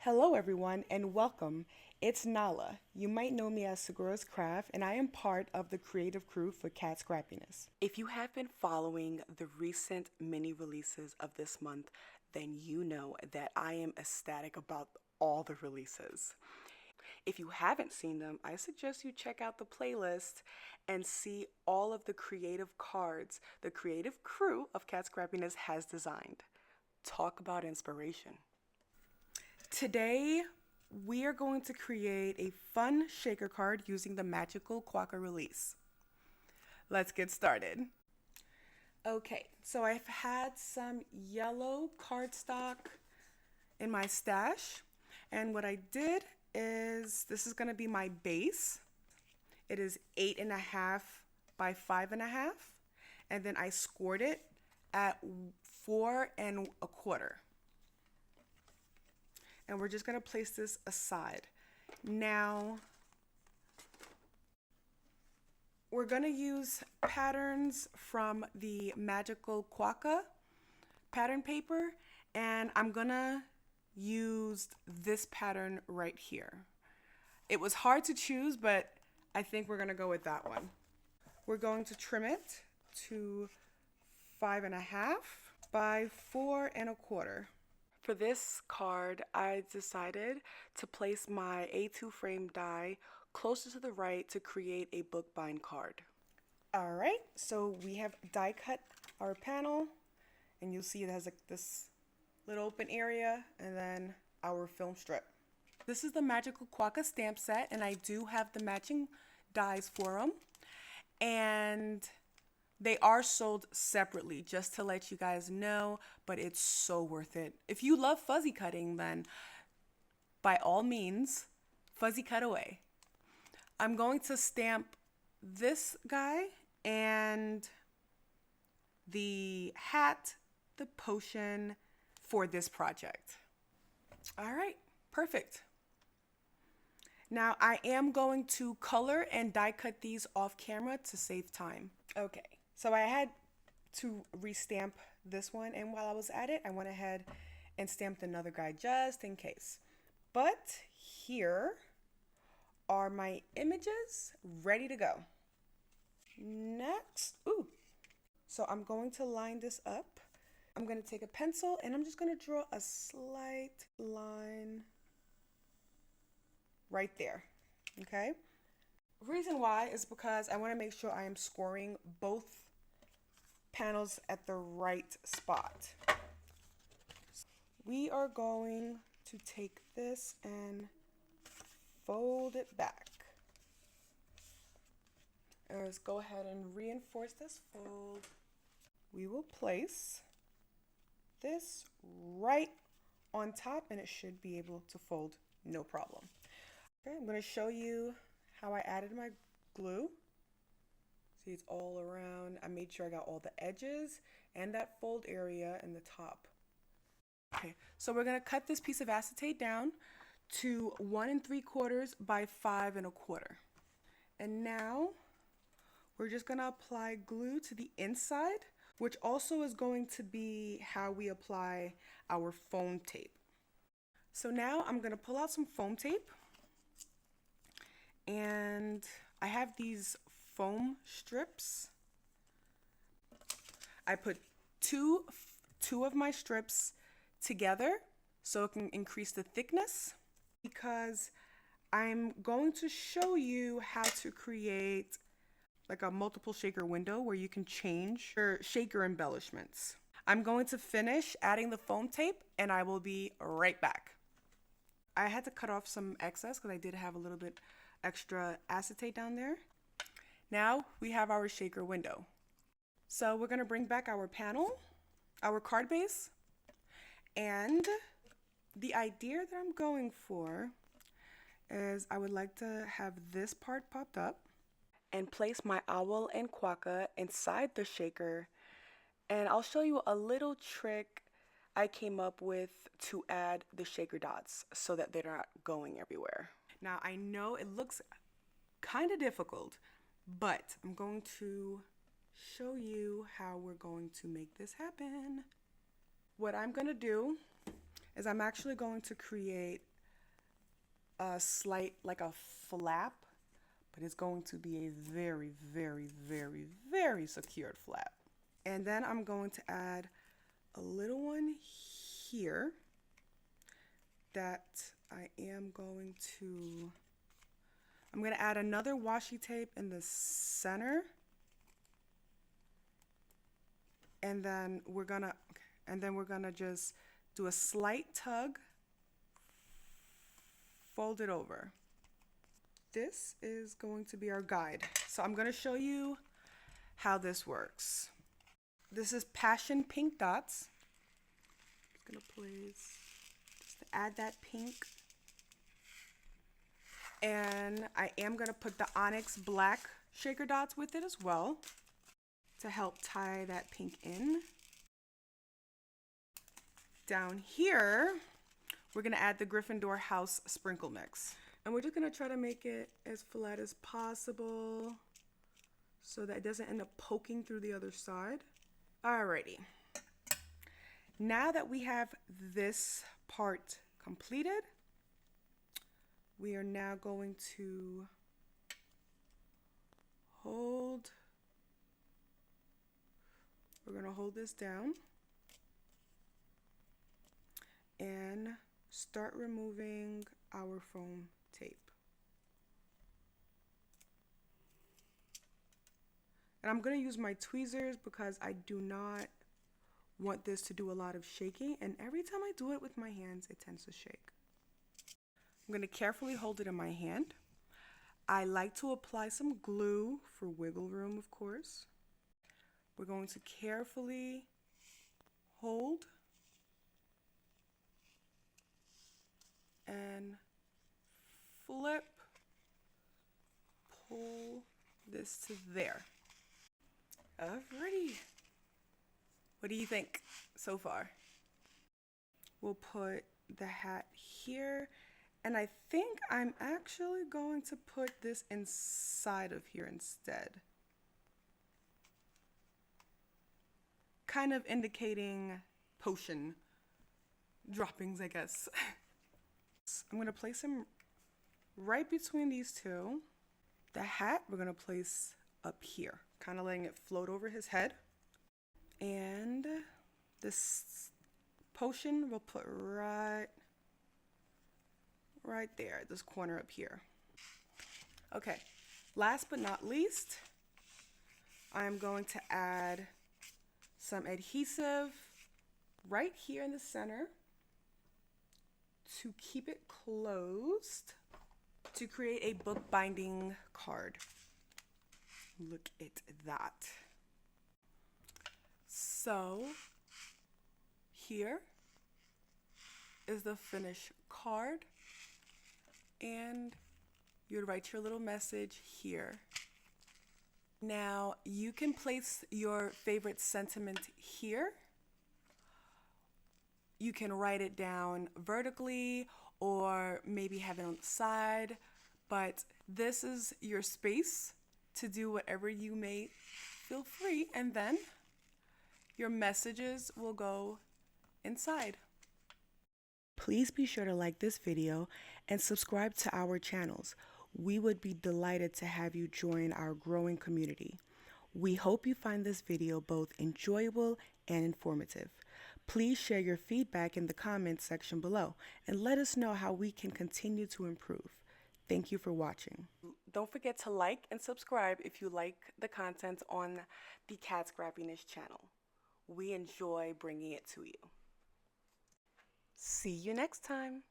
Hello, everyone, and welcome. It's Nala. You might know me as Segura's Craft, and I am part of the creative crew for Scrappiness. If you have been following the recent mini releases of this month, then you know that I am ecstatic about all the releases. If you haven't seen them, I suggest you check out the playlist and see all of the creative cards the creative crew of Scrappiness has designed. Talk about inspiration. Today, we are going to create a fun shaker card using the Magical Quokka release. Let's get started. Okay, so I've had some yellow cardstock in my stash, and what I did is, this is gonna be my base. It is 8.5 by 5.5, and then I scored it at 4.25. And we're just gonna place this aside. Now, we're gonna use patterns from the Magical Quokka pattern paper, and I'm gonna use this pattern right here. It was hard to choose, but I think we're gonna go with that one. We're going to trim it to 5.5 by 4.25. For this card, I decided to place my A2 frame die closer to the right to create a bookbind card. All right, so we have die cut our panel, and you'll see it has like this little open area and then our film strip. This is the Magical Quokka stamp set, and I do have the matching dies for them. And they are sold separately, just to let you guys know, but it's so worth it. If you love fuzzy cutting, then by all means, fuzzy cut away. I'm going to stamp this guy and the hat, the potion for this project. All right, perfect. Now I am going to color and die cut these off camera to save time. Okay. So I had to restamp this one, and while I was at it, I went ahead and stamped another guy just in case. But here are my images ready to go. Next, so I'm going to line this up. I'm going to take a pencil and I'm just going to draw a slight line right there, okay? Reason why is because I want to make sure I am scoring both panels at the right spot. We are going to take this and fold it back. And let's go ahead and reinforce this fold. We will place this right on top and it should be able to fold no problem. Okay, I'm going to show you how I added my glue. See, it's all around. I made sure I got all the edges and that fold area in the top. Okay, so we're gonna cut this piece of acetate down to 1 3/4 by 5 1/4. And now we're just gonna apply glue to the inside, which also is going to be how we apply our foam tape. So now I'm gonna pull out some foam tape, and I have these foam strips. I put two of my strips together so it can increase the thickness, because I'm going to show you how to create like a multiple shaker window where you can change your shaker embellishments. I'm going to finish adding the foam tape and I will be right back. I had to cut off some excess because I did have a little bit extra acetate down there. Now we have our shaker window. So we're gonna bring back our panel, our card base, and the idea that I'm going for is I would like to have this part popped up and place my owl and quokka inside the shaker, and I'll show you a little trick I came up with to add the shaker dots so that they're not going everywhere. Now I know it looks kind of difficult, but I'm going to show you how we're going to make this happen. What I'm going to do is I'm actually going to create a slight, like a flap, but it's going to be a very, very, very, very secured flap. And then I'm going to add a little one here that I'm going to add another washi tape in the center. And then we're gonna just do a slight tug, fold it over. This is going to be our guide. So I'm gonna show you how this works. This is Passion Pink Dots. I'm just gonna place, just to add that pink. And I am gonna put the Onyx Black shaker dots with it as well to help tie that pink in. Down here, we're gonna add the Gryffindor House Sprinkle Mix. And we're just gonna try to make it as flat as possible so that it doesn't end up poking through the other side. Alrighty. Now that we have this part completed, we are now going to hold this down and start removing our foam tape. And I'm going to use my tweezers because I do not want this to do a lot of shaking, and every time I do it with my hands it tends to shake. I'm going to carefully hold it in my hand. I like to apply some glue for wiggle room, of course. We're going to carefully hold and flip, pull this to there. Alrighty. What do you think so far? We'll put the hat here, and I think I'm actually going to put this inside of here instead. Kind of indicating potion droppings, I guess. I'm gonna place him right between these two. The hat we're gonna place up here, kind of letting it float over his head. And this potion we'll put right there, this corner up here. Okay, last but not least, I'm going to add some adhesive right here in the center to keep it closed to create a book binding card. Look at that. So here is the finished card, and you'd write your little message here. Now you can place your favorite sentiment here. You can write it down vertically or maybe have it on the side, but this is your space to do whatever you may feel free, and then your messages will go inside. Please be sure to like this video and subscribe to our channels. We would be delighted to have you join our growing community. We hope you find this video both enjoyable and informative. Please share your feedback in the comments section below and let us know how we can continue to improve. Thank you for watching. Don't forget to like and subscribe if you like the content on the Cat Scrappiness channel. We enjoy bringing it to you. See you next time.